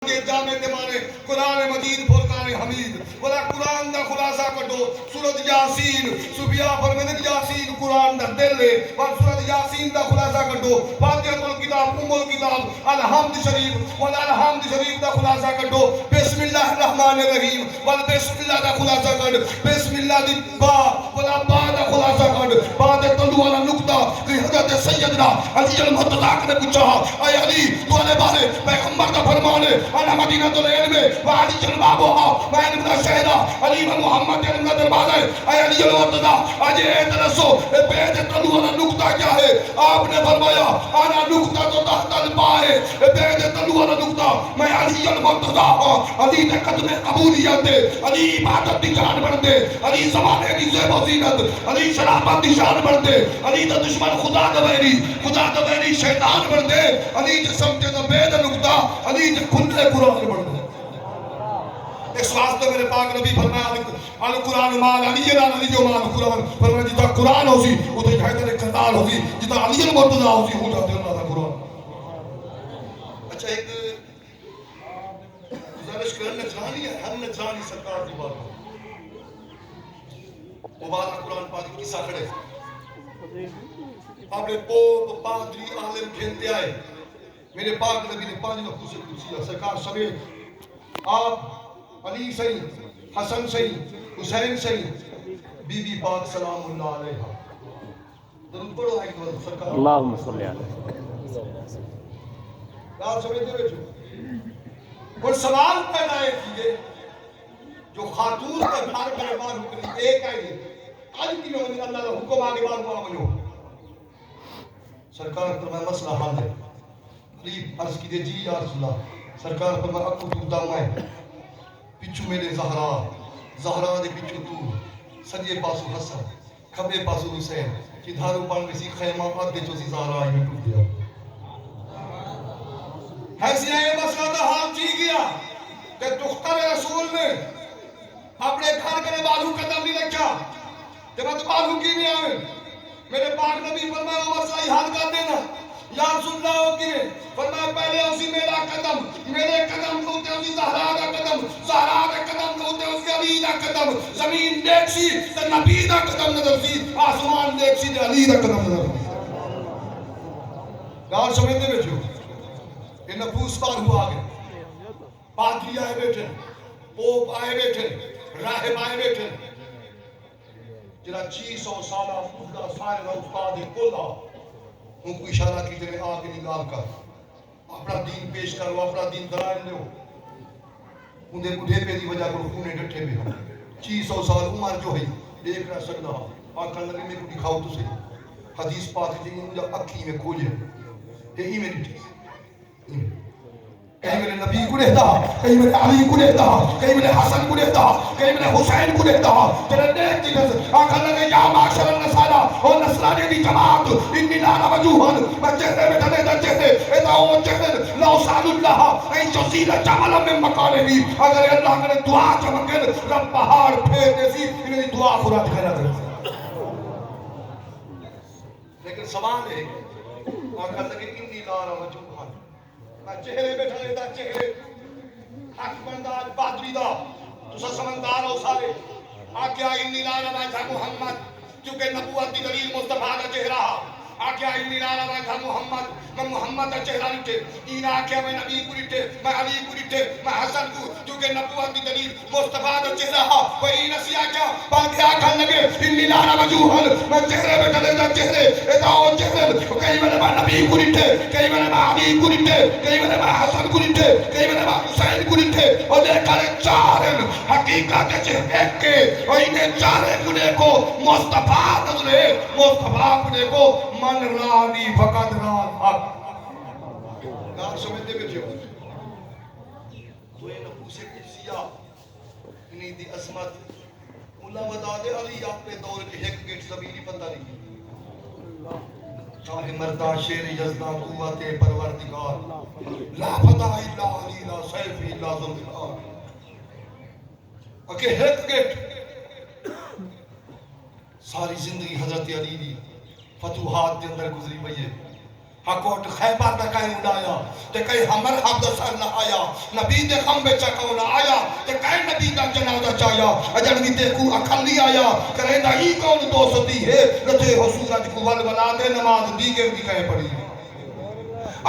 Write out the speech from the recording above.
جامع دمانے قرآن مجید فرقان حمید ولا قرآن دا خلاصہ کٹو سورۃ یاسین صبح فرمانت یاسین قرآن دا دل ہے اور سورۃ یاسین دا خلاصہ کٹو فاتحۃ الکتاب ام الکتاب الحمد شریف ولا الحمد شریف دا خلاصہ کٹو بسم اللہ الرحمن الرحیم ولا بسم اللہ دا خلاصہ کٹ بسم اللہ دی با ولا با دا خلاصہ کٹ بعد تلو والا نقطہ کہ حضرت سیدنا علی المرتضیٰ نے پوچھا اے علی تو نے بارے پیغمبر کا فرمان ہے انا مدینہ العلم وعلی جلبابها وعلم الشهداء علی محمد علم دروازہ اے علی المرتضیٰ اج اے درسو بیت تلو والا نقطہ کیا ہے آپ نے فرمایا انا نقطہ تو تحت الباء بیت تلو والا نقطہ میں علی المرتضیٰ علی نے قدم قبولیت دے علی عبادت دی جان بن دے علی زمانے دی زیب و زینت علی شرافت دی شان بن دے علی دا دشمن خدا دا ویری شیطان بن دے علی جسم کے دا بید نقطہ علی جے کھلے قرآن بن دے اس واسطے میرے پاک نبی فرمایا القرآن مال علی علی جو مال قرآن فرمایا جتا قرآن ہو سی اتنے حیدر قتال ہو سی جتا علی المرتضیٰ ہو سی ہو جاتے اللہ تھا قرآن. اچھا ایک گزارش کرن نجرانی ہے ہر نجرانی سرکار دی بات وہ بات قرآن پاک کی قصہ کھڑے آپ نے پوپ پادری عالم کھیلتے آئے میرے پاک نبی نے پانچ نفوس قدسیہ سرکار سمیت آپ علی سید حسن سید حسین سید بی بی پاک سلام اللہ علیہ درود پڑھو ایک بار سرکار اللہم صلی علیہ آپ سمیتے رہے اور سوال پیدا ہے کیے جو خاتون کا گھر کا ایمان حکم ایک ہے آج کی میں اللہ کا حکم آگے بار ہوا منو سرکار فرمایا مسئلہ حل ہے علی عرض کی دے جی یا رسول اللہ سرکار فرمایا اکو تو داؤں ہے پچھو میرے زہرا دے پچھو تو سجے پاسو حسن کھبے پاسو حسین کہ دھارو پان میں سی خیمہ آدھے جو سی زہرا آئی میں ٹوٹ دیا ایسی ہے مسئلہ دا حال چی گیا کہ دختر رسول نے اپنے گھر کے بازو قدم نہیں رکھا کہ میں تو بازو کی نہیں آئے میرے پاک نبی فرمایا مسئلہ ہی حل کر دینا یا رسول اللہ ہوتی ہے فرمایا پہلے اسی میرا قدم میرے قدم کو ہوتے اسی زہرا کا قدم زہرا کا قدم کو ہوتے اسی علی کا قدم زمین دیکھ سی تو نبی کا قدم نظر سی آسمان دیکھ سی تو علی کا قدم نظر سی گار سمجھتے بیٹھو کہ نفوس پار ہوا آگے پادری آئے بیٹھے پوپ آئے بیٹھے راہب آئے بیٹھے جنہا 600 سالہ مدہ سائرہ استاد کلہ ان کو اشارہ کی تیرے آگے نگاہ کر اپنا دین پیش کرو اپنا دین درائن لے انہیں بڑھے پہ دی وجہ کرو خونے ڈٹھے بھی ہوں 600 سال عمر جو ہے دیکھ رہا سکتا آقا نبی میں کو دکھاؤ تو سے حدیث پاک جی مجھے اکھی میں کھوجے یہی میری چیز کہیں میرے نبی کو دیتا کہیں میرے علی کو دیتا کہیں میرے حسن کو دیتا کہیں میرے حسین کو دیتا تیرے نیک کی نظر آقا لگے یا معاشر النصارہ اور نصرانی دی جماعت انی لانا وجوہن میں چہرے میں ڈھلے دا چہرے ادعو چہرے لو سال اللہ این جو زیل جمل میں مکانے بھی اگر اللہ کرے دعا چمکن رب پہاڑ پھیر دیسی انہیں دعا خدا دکھانا کرے لیکن سوال ہے آقا لگے انی لانا وجوہن چہرے بیٹھا لیتا چہرے حق بندار بادری دا تو سا سمندار ہو سارے آکیا انی لانا وجہ محمد کیونکہ نبوت دی دلیل مصطفیٰ کا چہرہ آکیا انی لانا وجہ محمد میں محمد کا چہرہ لٹھے این آکیا میں نبی کو لٹھے میں علی کو لٹھے میں حسن کو کیونکہ نبوت دی دلیل مصطفیٰ کا چہرہ وہ این اسی آکیا باقی آکھا لگے انی لانا وجوہن میں چہرے بیٹھا لیتا چہرے ادعو چہرے کئی میں نبی کو لٹھے کئی میں علی کو لٹھے کئی میں حسن کو لٹھے کئی میں حسین کو لٹھے اور دیکھا لے چارن حقیقت چہرے کے اور انہیں چارے گنے کو مصطفیٰ نظرے مصطفیٰ گنے کو من رانی فقط ران حق گار سمجھتے بیٹھے ہو تو یہ نفوس قدسیہ انہی دی عظمت اللہ مداد علی اپنے دور کے ایک گیٹ زمینی بندہ نہیں شاہ مردہ شیر یزدہ قوت پروردگار لا فتح الا علی لا سیف الا ذوالفقار اکے ایک گیٹ ساری زندگی حضرت علی دی فتوحات کے اندر گزری پئی ہے حکوٹ خیبر دا کہیں اڑایا تے کہیں ہمر حب دا سر نہ آیا نبی دے خمبے چکاو نہ آیا تے کہیں نبی دا جنازہ چایا اجر بھی دیکھو اکھل نہیں آیا کرے دا ہی کون دوستی ہے لتے ہو سورج کو ول ولا دے نماز دیگر بھی کہیں پڑی